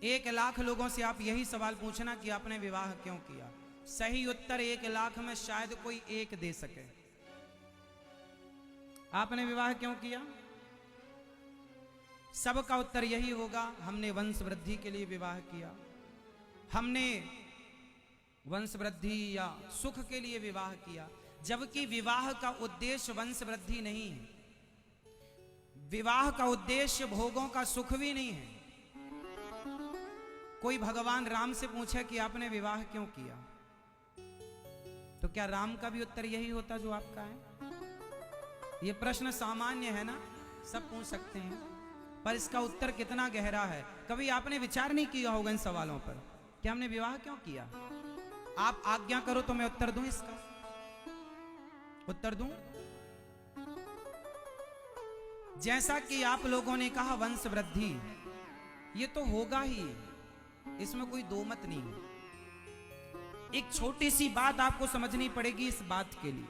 1,00,000 लोगों से आप यही सवाल पूछना कि आपने विवाह क्यों किया, सही उत्तर 1,00,000 में शायद कोई एक दे सके। आपने विवाह क्यों किया? सबका उत्तर यही होगा, हमने वंश वृद्धि के लिए विवाह किया, हमने वंश वृद्धि या सुख के लिए विवाह किया। जबकि विवाह का उद्देश्य वंश वृद्धि नहीं है, विवाह का उद्देश्य भोगों का सुख भी नहीं है। कोई भगवान राम से पूछे कि आपने विवाह क्यों किया, तो क्या राम का भी उत्तर यही होता जो आपका है? ये प्रश्न सामान्य है ना, सब पूछ सकते हैं, पर इसका उत्तर कितना गहरा है, कभी आपने विचार नहीं किया होगा इन सवालों पर कि हमने विवाह क्यों किया। आप आज्ञा करो तो मैं उत्तर दूं, इसका उत्तर दूं। जैसा कि आप लोगों ने कहा वंश वृद्धि, ये तो होगा ही, इसमें कोई दो मत नहीं है। एक छोटी सी बात आपको समझनी पड़ेगी इस बात के लिए।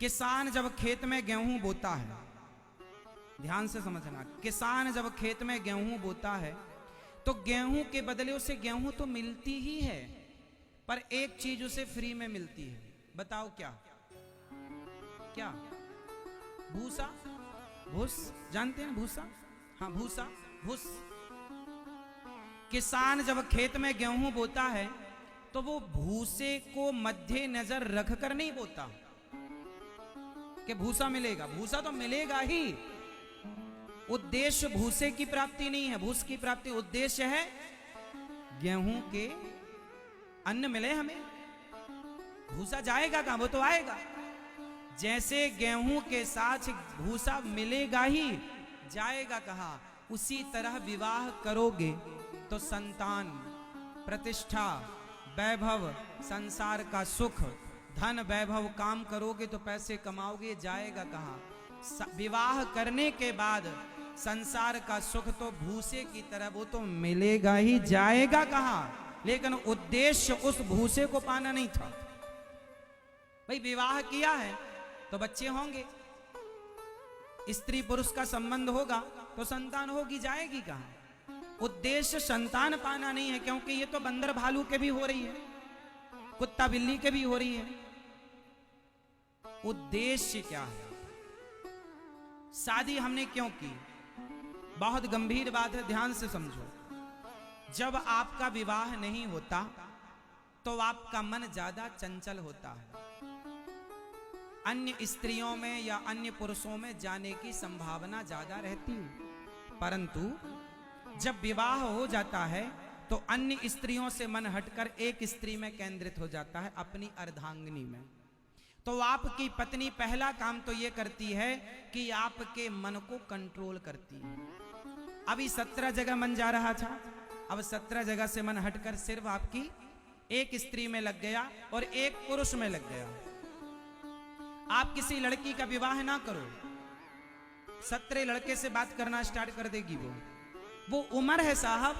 किसान जब खेत में गेहूं बोता है, ध्यान से समझना, किसान जब खेत में गेहूं बोता है तो गेहूं के बदले उसे गेहूं तो मिलती ही है, पर एक चीज उसे फ्री में मिलती है। बताओ क्या? क्या? भूसा, भूस, जानते हैं भूसा? हाँ, भूसा, भूस। किसान जब खेत में गेहूं बोता है तो वो भूसे को मध्य नजर रखकर नहीं बोता कि भूसा मिलेगा, भूसा तो मिलेगा ही। उद्देश्य भूसे की प्राप्ति नहीं है, भूस की प्राप्ति उद्देश्य है गेहूं के अन्न मिले हमें। भूसा जाएगा कहां, वो तो आएगा। जैसे गेहूं के साथ भूसा मिलेगा ही, जाएगा कहां, उसी तरह विवाह करोगे तो संतान, प्रतिष्ठा, वैभव, संसार का सुख, धन वैभव, काम करोगे तो पैसे कमाओगे, जाएगा कहां। विवाह करने के बाद संसार का सुख तो भूसे की तरह वो तो मिलेगा ही, जाएगा कहां। लेकिन उद्देश्य उस भूसे को पाना नहीं था। भाई विवाह किया है तो बच्चे होंगे, स्त्री पुरुष का संबंध होगा तो संतान होगी, जाएगी कहां। उद्देश्य संतान पाना नहीं है, क्योंकि ये तो बंदर भालू के भी हो रही है, कुत्ता बिल्ली के भी हो रही है। उद्देश्य क्या है? शादी हमने क्यों की? बहुत गंभीर बात है, ध्यान से समझो। जब आपका विवाह नहीं होता तो आपका मन ज्यादा चंचल होता है, अन्य स्त्रियों में या अन्य पुरुषों में जाने की संभावना ज्यादा रहती है। परंतु जब विवाह हो जाता है तो अन्य स्त्रियों से मन हटकर एक स्त्री में केंद्रित हो जाता है, अपनी अर्धांगिनी में। तो आपकी पत्नी पहला काम तो ये करती है कि आपके मन को कंट्रोल करती है। अभी 17 जगह मन जा रहा था, अब 17 जगह से मन हटकर सिर्फ आपकी एक स्त्री में लग गया और एक पुरुष में लग गया। आप किसी लड़की का विवाह ना करो, 17 लड़के से बात करना स्टार्ट कर देगी वो उम्र है साहब,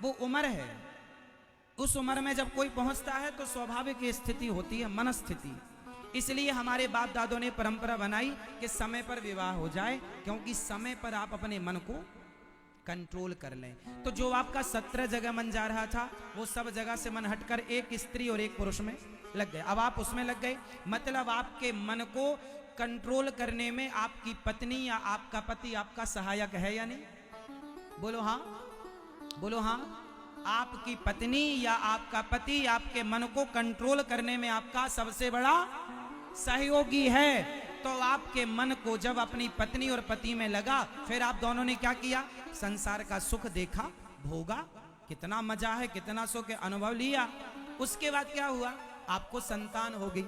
वो उम्र है। उस उम्र में जब कोई पहुंचता है तो स्वाभाविक स्थिति होती है, मनस्थिति। इसलिए हमारे बाप दादों ने परंपरा बनाई कि समय पर विवाह हो जाए, क्योंकि समय पर आप अपने मन को कंट्रोल कर लें। तो जो आपका 17 जगह मन जा रहा था वो सब जगह से मन हटकर एक स्त्री और एक पुरुष में लग गए। अब आप उसमें लग गए, मतलब आपके मन को कंट्रोल करने में आपकी पत्नी या आपका पति आपका सहायक है या नहीं? बोलो हाँ, बोलो हाँ। आपकी पत्नी या आपका पति आपके मन को कंट्रोल करने में आपका सबसे बड़ा सहयोगी है। तो आपके मन को जब अपनी पत्नी और पति में लगा, फिर आप दोनों ने क्या किया? संसार का सुख देखा, भोगा, कितना मजा है, कितना सुख है, अनुभव लिया। उसके बाद क्या हुआ? आपको संतान हो गई,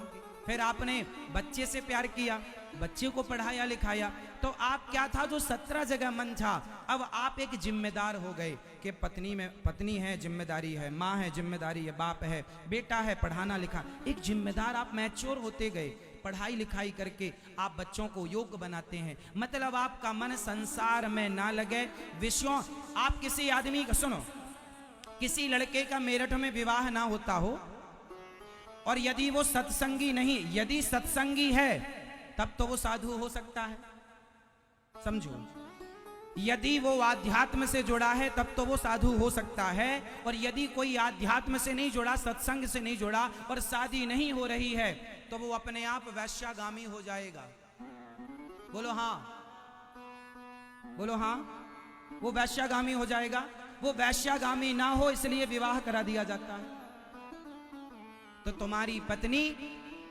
फिर आपने बच्चे से प्यार किया, बच्चे को पढ़ाया लिखाया। तो आप क्या था, जो 17 जगह मन था, अब आप एक जिम्मेदार हो गए कि पत्नी है, जिम्मेदारी है, माँ है, जिम्मेदारी है, बाप है, बेटा है, पढ़ाना लिखा। एक जिम्मेदार आप मैच्योर होते गए, पढ़ाई लिखाई करके आप बच्चों को योग्य बनाते हैं। मतलब आपका मन संसार में ना लगे, विषयों। आप किसी आदमी का सुनो, किसी लड़के का मेरठ में विवाह ना होता हो और यदि वो सत्संगी नहीं, यदि सत्संगी है तब तो वो साधु हो सकता है, समझो। यदि वो आध्यात्म से जुड़ा है तब तो वो साधु हो सकता है, और यदि कोई आध्यात्म से नहीं जुड़ा, सत्संग से नहीं जुड़ा और शादी नहीं हो रही है तो वो अपने आप वैश्यागामी हो जाएगा। बोलो हाँ, बोलो हाँ, वो वैश्यागामी हो जाएगा। वो वैश्यागामी ना हो इसलिए विवाह करा दिया जाता है। तो तुम्हारी पत्नी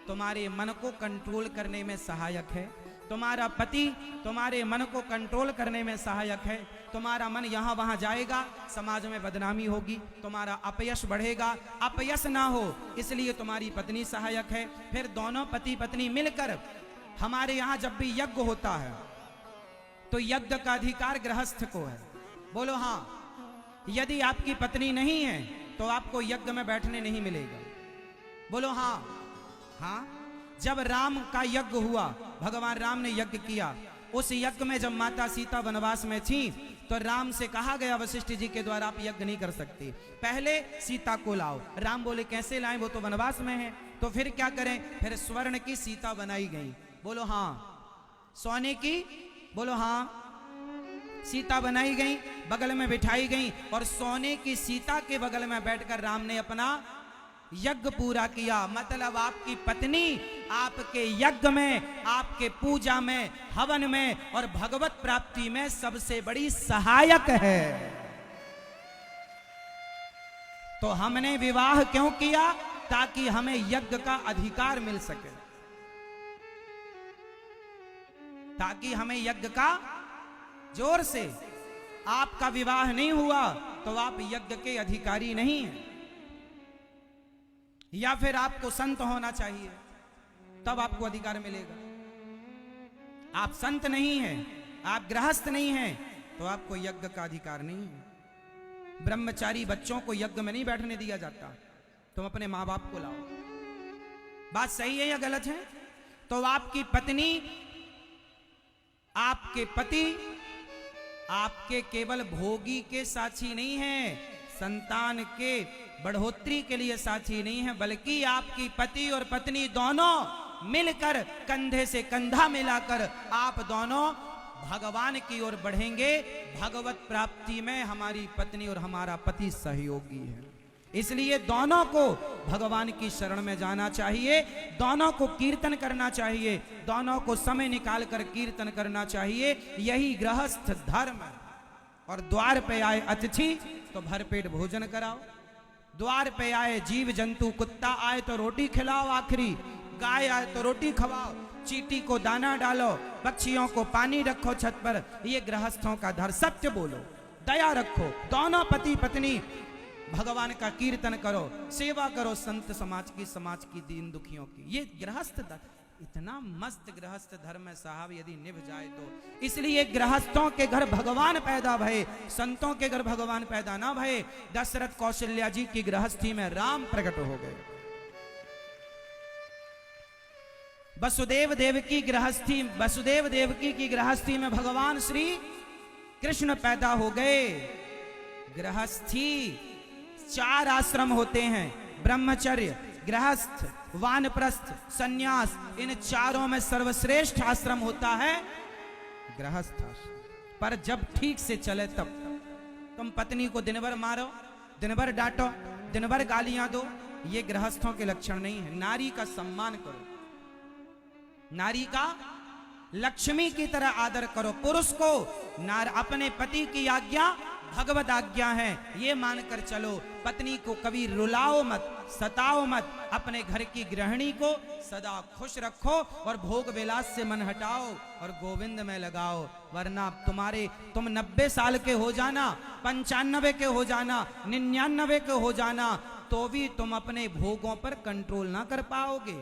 तुम्हारे मन को कंट्रोल करने में सहायक है, तुम्हारा पति तुम्हारे मन को कंट्रोल करने में सहायक है। तुम्हारा मन यहां वहां जाएगा, समाज में बदनामी होगी, तुम्हारा अपयश बढ़ेगा। अपयश ना हो इसलिए तुम्हारी पत्नी सहायक है। फिर दोनों पति पत्नी मिलकर, हमारे यहां जब भी यज्ञ होता है तो यज्ञ का अधिकार गृहस्थ को है। बोलो हाँ। यदि आपकी पत्नी नहीं है तो आपको यज्ञ में बैठने नहीं मिलेगा। बोलो हाँ। हाँ, जब राम का यज्ञ हुआ, भगवान राम ने यज्ञ किया, उस यज्ञ में जब माता सीता वनवास में थी तो राम से कहा गया वशिष्ठ जी के द्वारा आप यज्ञ नहीं कर सकते, पहले सीता को लाओ। राम बोले कैसे लाएं, वो तो वनवास में है। तो फिर क्या करें, फिर स्वर्ण की सीता बनाई गई। बोलो हाँ। सोने की, बोलो हाँ, सीता बनाई गई, बगल में बिठाई गई, और सोने की सीता के बगल में बैठकर राम ने अपना यज्ञ पूरा किया। मतलब आपकी पत्नी आपके यज्ञ में, आपके पूजा में, हवन में और भगवत प्राप्ति में सबसे बड़ी सहायक है। तो हमने विवाह क्यों किया, ताकि हमें यज्ञ का अधिकार मिल सके, ताकि हमें यज्ञ का, जोर से, आपका विवाह नहीं हुआ तो आप यज्ञ के अधिकारी नहीं हैं, या फिर आपको संत होना चाहिए तब आपको अधिकार मिलेगा। आप संत नहीं हैं, आप गृहस्थ नहीं हैं तो आपको यज्ञ का अधिकार नहीं है। ब्रह्मचारी बच्चों को यज्ञ में नहीं बैठने दिया जाता। तुम अपने मां बाप को लाओ। बात सही है या गलत है? तो आपकी पत्नी, आपके पति आपके केवल भोगी के साथी नहीं हैं, संतान के बढ़ोतरी के लिए साथी नहीं है, बल्कि आपकी पति और पत्नी दोनों मिलकर, कंधे से कंधा मिलाकर आप दोनों भगवान की ओर बढ़ेंगे। भगवत प्राप्ति में हमारी पत्नी और हमारा पति सहयोगी है, इसलिए दोनों को भगवान की शरण में जाना चाहिए, दोनों को कीर्तन करना चाहिए, दोनों को समय निकाल कर कीर्तन करना चाहिए। यही गृहस्थ धर्म है। और द्वार पे आए अतिथि तो भरपेट भोजन कराओ, द्वार पे आए जीव जंतु, कुत्ता आए तो रोटी खिलाओ, आखिरी गाय आए तो रोटी खवाओ, चींटी को दाना डालो, पक्षियों को पानी रखो छत पर। ये गृहस्थों का धर्म। सत्य बोलो, दया रखो, दोनों पति पत्नी भगवान का कीर्तन करो, सेवा करो संत समाज की, दीन दुखियों की। ये गृहस्थ धर्म, इतना मस्त गृहस्थ धर्म है साहब, यदि निभ जाए तो। इसलिए गृहस्थों के घर भगवान पैदा भये, संतों के घर भगवान पैदा ना भये। दशरथ कौशल्या जी की गृहस्थी में राम प्रकट हो गए, वसुदेव देवकी की गृहस्थी में भगवान श्री कृष्ण पैदा हो गए। गृहस्थी 4 आश्रम होते हैं, ब्रह्मचर्य, गृहस्थ, वानप्रस्थ, सन्यास। इन चारों में सर्वश्रेष्ठ आश्रम होता है गृहस्थ आश्रम। पर जब ठीक से चले तब। तुम पत्नी को दिन भर मारो, दिन भर डांटो, दिन भर गालियां दो, ये गृहस्थों के लक्षण नहीं है। नारी का सम्मान करो, नारी का लक्ष्मी की तरह आदर करो। पुरुष को अपने पति की आज्ञा भगवत आज्ञा है, ये मानकर चलो। पत्नी को कभी रुलाओ मत, सताओ मत। अपने घर की गृहिणी को सदा खुश रखो और भोग विलास से मन हटाओ और गोविंद में लगाओ। वरना तुम 90 साल के हो जाना, 95 के हो जाना, 99 के हो जाना, तो भी तुम अपने भोगों पर कंट्रोल ना कर पाओगे।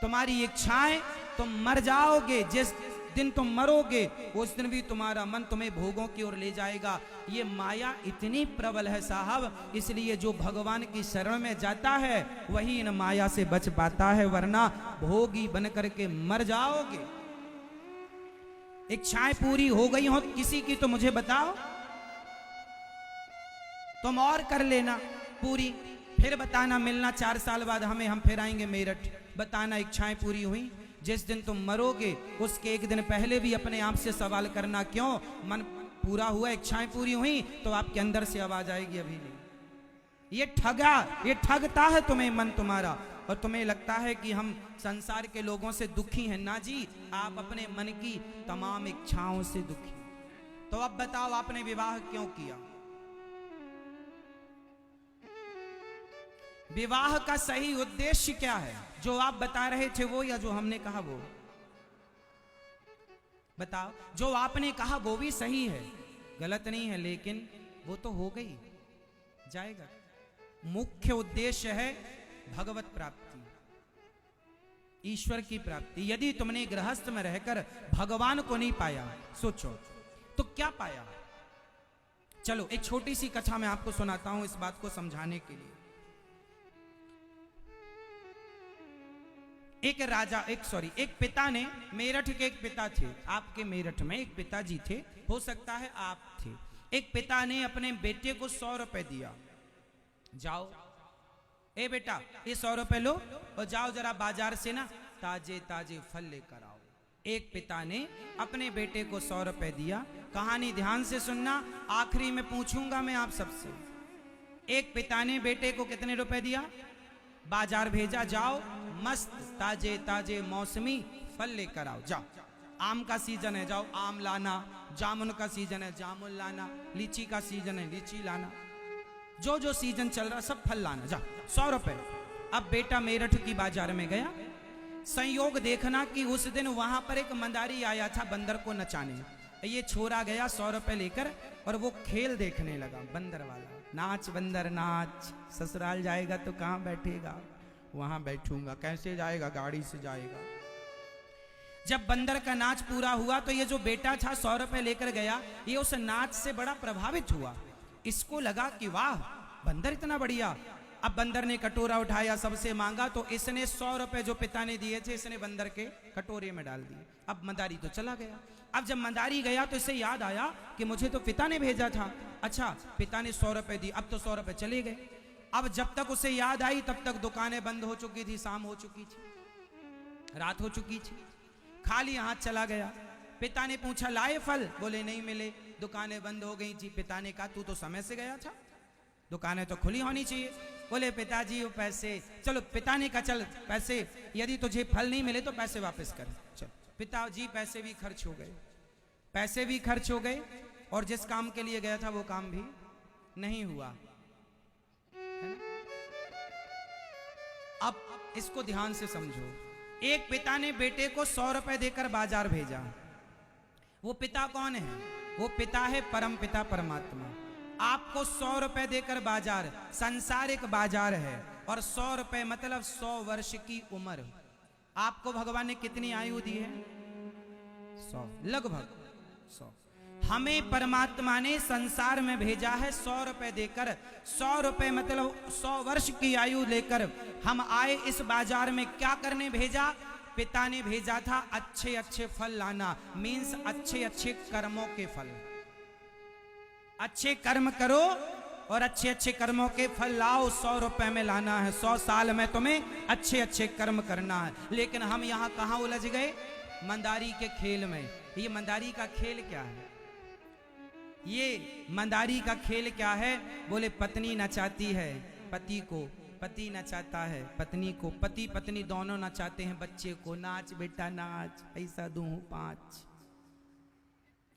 तुम्हारी इच्छाएं, तुम मर जाओगे। जिस दिन तुम मरोगे उस दिन भी तुम्हारा मन तुम्हें भोगों की ओर ले जाएगा। ये माया इतनी प्रबल है साहब, इसलिए जो भगवान की शरण में जाता है वही इन माया से बच पाता है, वरना भोगी बन करके मर जाओगे। इच्छाएं पूरी हो गई हो किसी की तो मुझे बताओ, तुम और कर लेना पूरी, फिर बताना मिलना 4 साल बाद हमें, हम फिर आएंगे मेरठ, बताना इच्छाएं पूरी हुई। जिस दिन तुम मरोगे उसके एक दिन पहले भी अपने आप से सवाल करना, क्यों पूरा हुआ, इच्छाएं पूरी हुई तो आपके अंदर से आवाज आएगी अभी नहीं। ये ठगता है तुम्हें मन तुम्हारा, और तुम्हें लगता है कि हम संसार के लोगों से दुखी हैं। ना जी, आप अपने मन की तमाम इच्छाओं से दुखी। तो अब बताओ आपने विवाह क्यों किया? विवाह का सही उद्देश्य क्या है? जो आप बता रहे थे वो, या जो हमने कहा वो? बताओ। जो आपने कहा वो भी सही है, गलत नहीं है, लेकिन वो तो हो गई, जाएगा। मुख्य उद्देश्य है भगवत प्राप्ति, ईश्वर की प्राप्ति। यदि तुमने गृहस्थ में रहकर भगवान को नहीं पाया, सोचो तो क्या पाया? चलो एक छोटी सी कथा मैं आपको सुनाता हूं इस बात को समझाने के लिए। एक पिता ने, मेरठ के एक पिता थे, आपके मेरठ में एक पिताजी थे, हो सकता है आप थे। एक पिता ने अपने बेटे को 100 रुपए दिया, जाओ ए बेटा ये 100 रुपए लो और जाओ जरा बाजार से ना ताजे ताजे फल लेकर आओ। एक पिता ने अपने बेटे को 100 रुपए दिया। कहानी ध्यान से सुनना, आखिरी में पूछूंगा मैं आप सबसे। एक पिता ने बेटे को कितने रुपए दिया? बाजार भेजा, जाओ मस्त ताजे ताजे मौसमी फल लेकर आओ। जाओ, आम का सीजन है, जाओ आम लाना, जामुन का सीजन है, जामुन लाना, लीची का सीजन है, लीची लाना, जो जो सीजन चल रहा सब फल लाना, जा। 100 रुपए। अब बेटा मेरठ की बाजार में गया। संयोग देखना कि उस दिन वहां पर एक मंदारी आया था बंदर को नचाने। ये छोरा गया 100 रुपए लेकर और वो खेल देखने लगा, बंदर वाला। नाच बंदर नाच, ससुराल जाएगा तो कहां बैठेगा? वहां बैठूंगा। कैसे जाएगा? गाड़ी से जाएगा। जब बंदर का नाच पूरा हुआ तो ये जो बेटा था 100 रुपए लेकर गया, ये उस नाच से बड़ा प्रभावित हुआ। इसको लगा कि वाह बंदर इतना बढ़िया। अब बंदर ने कटोरा उठाया, सबसे मांगा, तो इसने 100 रुपए जो पिता ने दिए थे इसने बंदर के कटोरे में डाल दिए। अब मंदारी तो चला गया। अब जब मंदारी गया तो इसे याद आया कि मुझे तो पिता ने भेजा था। अच्छा, पिता ने 100 रुपए दी, अब तो 100 रुपए चले गए। अब जब तक उसे याद आई तब तक दुकानें बंद हो चुकी थी, शाम हो चुकी थी, रात हो चुकी थी। खाली हाथ चला गया। पिता ने पूछा लाए फल? बोले नहीं मिले, दुकानें बंद हो गई थी। पिता ने कहा तू तो समय से गया था, दुकानें तो खुली होनी चाहिए। बोले पिताजी वो पैसे, चलो पिता ने कहा चल पैसे, यदि तुझे फल नहीं मिले तो पैसे वापस कर। चल पिताजी, पैसे भी खर्च हो गए, पैसे भी खर्च हो गए और जिस काम के लिए गया था वो काम भी नहीं हुआ। अब इसको ध्यान से समझो। एक पिता ने बेटे को 100 रुपए देकर बाजार भेजा। वो पिता कौन है? वो पिता है परम पिता परमात्मा। आपको 100 रुपए देकर बाजार, संसारिक बाजार है, और 100 रुपए मतलब 100 वर्ष की उम्र। आपको भगवान ने कितनी आयु दी है? 100, लगभग 100। हमें परमात्मा ने संसार में भेजा है 100 रुपए देकर। 100 रुपए मतलब 100 वर्ष की आयु लेकर हम आए इस बाजार में। क्या करने भेजा? पिता ने भेजा था अच्छे अच्छे फल लाना, मीन्स अच्छे अच्छे कर्मों के फल। अच्छे कर्म करो और अच्छे अच्छे कर्मों के फल लाओ। 100 रुपए में लाना है, 100 साल में तुम्हें अच्छे अच्छे कर्म करना है। लेकिन हम यहाँ कहाँ उलझ गए? मंदारी के खेल में। ये मंदारी का खेल क्या है? ये मंदारी का खेल क्या है? बोले पत्नी नचाती है पति को, पति नचाता है पत्नी को, पति पत्नी दोनों नचाते हैं बच्चे को। नाच बेटा नाच, पैसा दूं 5,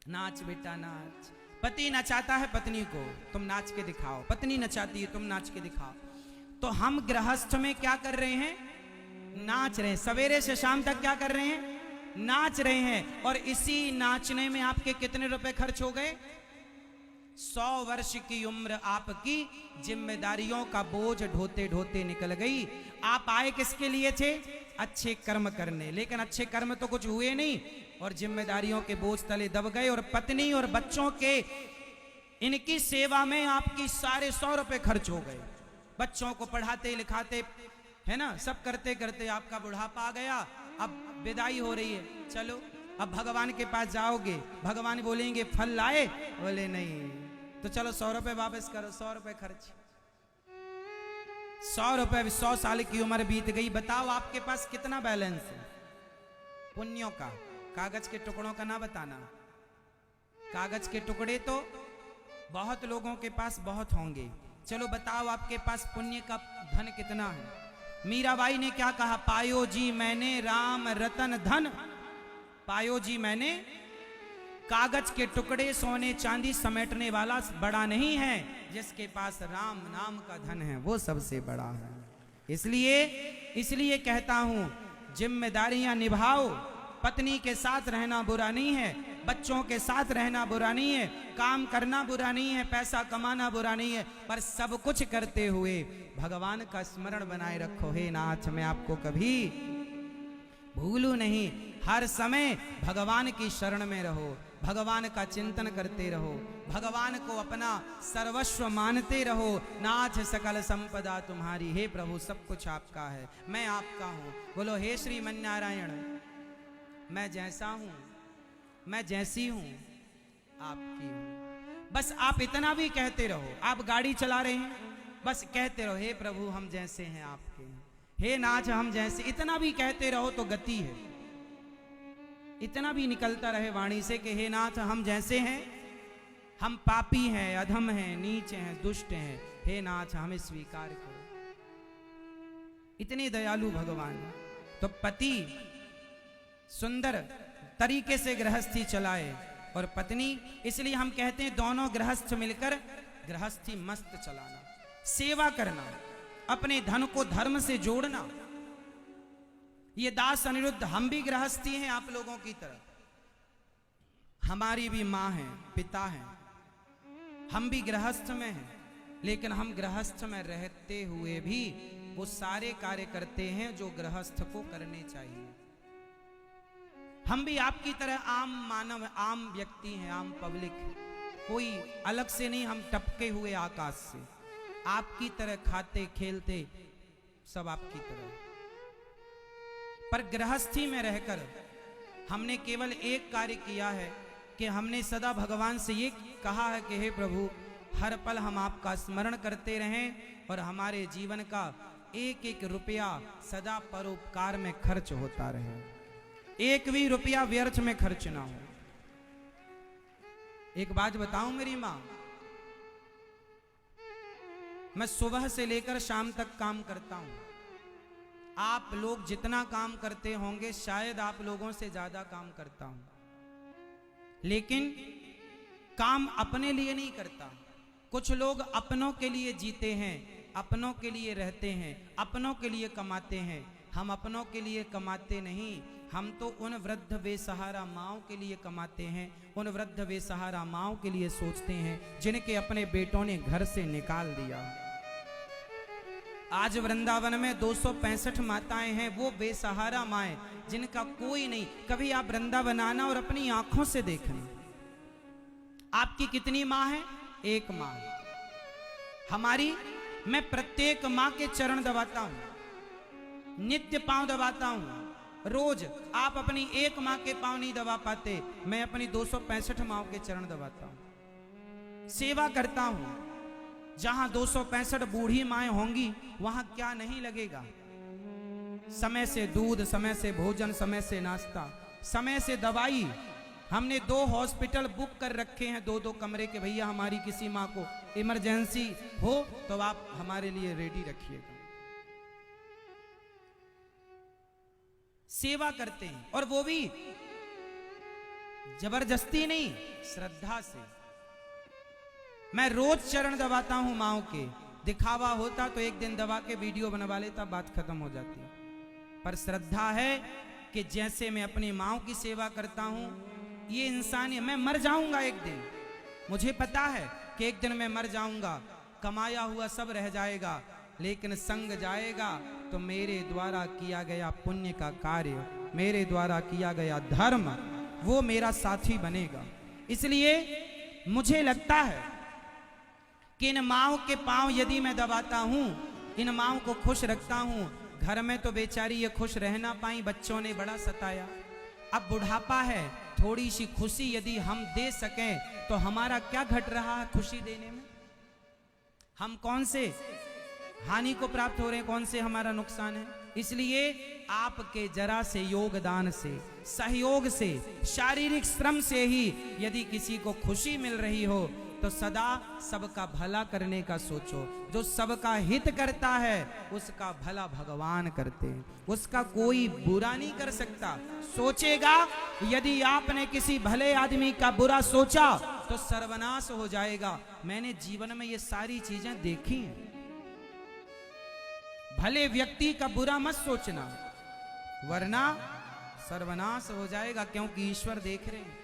नाच बेटा नाच। पति नचाता है पत्नी को, तुम नाच के दिखाओ। पत्नी नचाती है, तुम नाच के दिखाओ। तो हम गृहस्थ में क्या कर रहे हैं? नाच रहे हैं। सवेरे से शाम तक क्या कर रहे हैं? नाच रहे हैं। और इसी नाचने में आपके कितने रुपए खर्च हो गए? 100 वर्ष की उम्र आपकी जिम्मेदारियों का बोझ ढोते ढोते निकल गई। आप आए किसके लिए थे? अच्छे कर्म करने, लेकिन अच्छे कर्म तो कुछ हुए नहीं और जिम्मेदारियों के बोझ तले दब गए। और पत्नी और बच्चों के इनकी सेवा में आपकी सारे 100 रुपए खर्च हो गए। बच्चों को पढ़ाते लिखाते, है ना, सब करते करते आपका बुढ़ापा आ गया। अब विदाई हो रही है, चलो अब भगवान के पास जाओगे। भगवान बोलेंगे फल लाए? बोले नहीं। तो चलो 100 रुपए वापस करो, 100 रुपए खर्च। 100 रुपए, 100 साल की उम्र बीत गई। बताओ आपके पास कितना बैलेंस है? पुण्यों का, कागज के टुकड़ों का ना बताना। कागज के टुकड़े तो बहुत लोगों के पास बहुत होंगे, चलो बताओ आपके पास पुण्य का धन कितना है। मीराबाई ने क्या कहा, पायो जी मैंने राम रतन धन, पायो जी मैंने, कागज के टुकड़े सोने चांदी समेटने वाला बड़ा नहीं है, जिसके पास राम नाम का धन है वो सबसे बड़ा है। इसलिए कहता हूं, जिम्मेदारियां निभाओ, पत्नी के साथ रहना बुरा नहीं है, बच्चों के साथ रहना बुरा नहीं है, काम करना बुरा नहीं है, पैसा कमाना बुरा नहीं है, पर सब कुछ करते हुए भगवान का स्मरण बनाए रखो। हे नाथ, मैं आपको कभी भूलू नहीं, हर समय भगवान की शरण में रहो, भगवान का चिंतन करते रहो, भगवान को अपना सर्वस्व मानते रहो। नाथ सकल संपदा तुम्हारी, हे प्रभु सब कुछ आपका है, मैं आपका हूं। बोलो हे श्रीमन्नारायण, मैं जैसा हूं, मैं जैसी हूं आपकी हूं। बस आप इतना भी कहते रहो, आप गाड़ी चला रहे हैं, बस कहते रहो हे प्रभु हम जैसे हैं आपके हैं, हे नाथ हम जैसे, इतना भी कहते रहो तो गति है। इतना भी निकलता रहे वाणी से कि हे नाथ हम जैसे हैं, हम पापी हैं, अधम हैं, नीच हैं, दुष्ट हैं, हे नाथ हमें स्वीकार करो। इतने दयालु भगवान। तो पति सुंदर तरीके से गृहस्थी चलाए और पत्नी, इसलिए हम कहते हैं दोनों गृहस्थ मिलकर गृहस्थी मस्त चलाना, सेवा करना, अपने धन को धर्म से जोड़ना। ये दास अनिरुद्ध, हम भी गृहस्थी हैं आप लोगों की तरह, हमारी भी मां है, पिता है, हम भी गृहस्थ में हैं, लेकिन हम गृहस्थ में रहते हुए भी वो सारे कार्य करते हैं जो गृहस्थ को करने चाहिए। हम भी आपकी तरह आम मानव, आम व्यक्ति हैं, आम पब्लिक, कोई अलग से नहीं, हम टपके हुए आकाश से, आपकी तरह खाते खेलते सब आपकी तरह। पर गृहस्थी में रहकर हमने केवल एक कार्य किया है कि हमने सदा भगवान से ये कहा है कि हे प्रभु हर पल हम आपका स्मरण करते रहें और हमारे जीवन का एक एक रुपया सदा परोपकार में खर्च होता रहे, एक भी रुपया व्यर्थ में खर्च ना हो। एक बात बताऊं मेरी मां, मैं सुबह से लेकर शाम तक काम करता हूं, आप लोग जितना काम करते होंगे शायद आप लोगों से ज्यादा काम करता हूं, लेकिन काम अपने लिए नहीं करता। कुछ लोग अपनों के लिए जीते हैं, अपनों के लिए रहते हैं, अपनों के लिए कमाते हैं। हम अपनों के लिए कमाते नहीं, हम तो उन वृद्ध बेसहारा माँओं के लिए कमाते हैं, उन वृद्ध बेसहारा माँओं के लिए सोचते हैं जिनके अपने बेटों ने घर से निकाल दिया। आज वृंदावन में 265 माताएं हैं, वो बेसहारा माएं जिनका कोई नहीं। कभी आप वृंदावन आना और अपनी आंखों से देखना, आपकी कितनी माँ है? एक माँ। हमारी, मैं प्रत्येक माँ के चरण दबाता हूं, नित्य पांव दबाता हूं रोज। आप अपनी एक माँ के पांव नहीं दबा पाते, मैं अपनी 265 माँ के चरण दबाता हूं, सेवा करता हूं। जहां 265 बूढ़ी माएं होंगी वहां क्या नहीं लगेगा? समय से दूध, समय से भोजन, समय से नाश्ता, समय से दवाई। हमने 2 हॉस्पिटल बुक कर रखे हैं, 2-2 कमरे के। भैया हमारी किसी माँ को इमरजेंसी हो तो आप हमारे लिए रेडी रखिएगा। सेवा करते हैं, और वो भी जबरदस्ती नहीं, श्रद्धा से। मैं रोज चरण दबाता हूं माओ के। दिखावा होता तो एक दिन दबा के वीडियो बनवा लेता, बात खत्म हो जाती। पर श्रद्धा है कि जैसे मैं अपनी माओ की सेवा करता हूं, ये इंसान, मैं मर जाऊंगा एक दिन, मुझे पता है कि एक दिन मैं मर जाऊंगा, कमाया हुआ सब रह जाएगा, लेकिन संग जाएगा तो मेरे द्वारा किया गया पुण्य का कार्य, मेरे द्वारा किया गया धर्म, वो मेरा साथी बनेगा। इसलिए मुझे लगता है कि इन माँओं के पांव यदि मैं दबाता हूं, इन माँओं को खुश रखता हूं, घर में तो बेचारी ये खुश रह ना पाई, बच्चों ने बड़ा सताया। अब बुढ़ापा है, थोड़ी सी खुशी यदि हम दे सकें तो हमारा क्या घट रहा है खुशी देने में? हम कौन से हानि को प्राप्त हो रहे हैं, कौन से हमारा नुकसान है? इसलिए आपके जरा से योगदान से, सहयोग से, शारीरिक श्रम से ही यदि किसी को खुशी मिल रही हो तो सदा सबका भला करने का सोचो। जो सबका हित करता है उसका भला भगवान करते हैं, उसका कोई बुरा नहीं कर सकता। सोचेगा यदि आपने किसी भले आदमी का बुरा सोचा तो सर्वनाश हो जाएगा। मैंने जीवन में ये सारी चीजें देखी हैं। भले व्यक्ति का बुरा मत सोचना वरना सर्वनाश हो जाएगा, क्योंकि ईश्वर देख रहे हैं।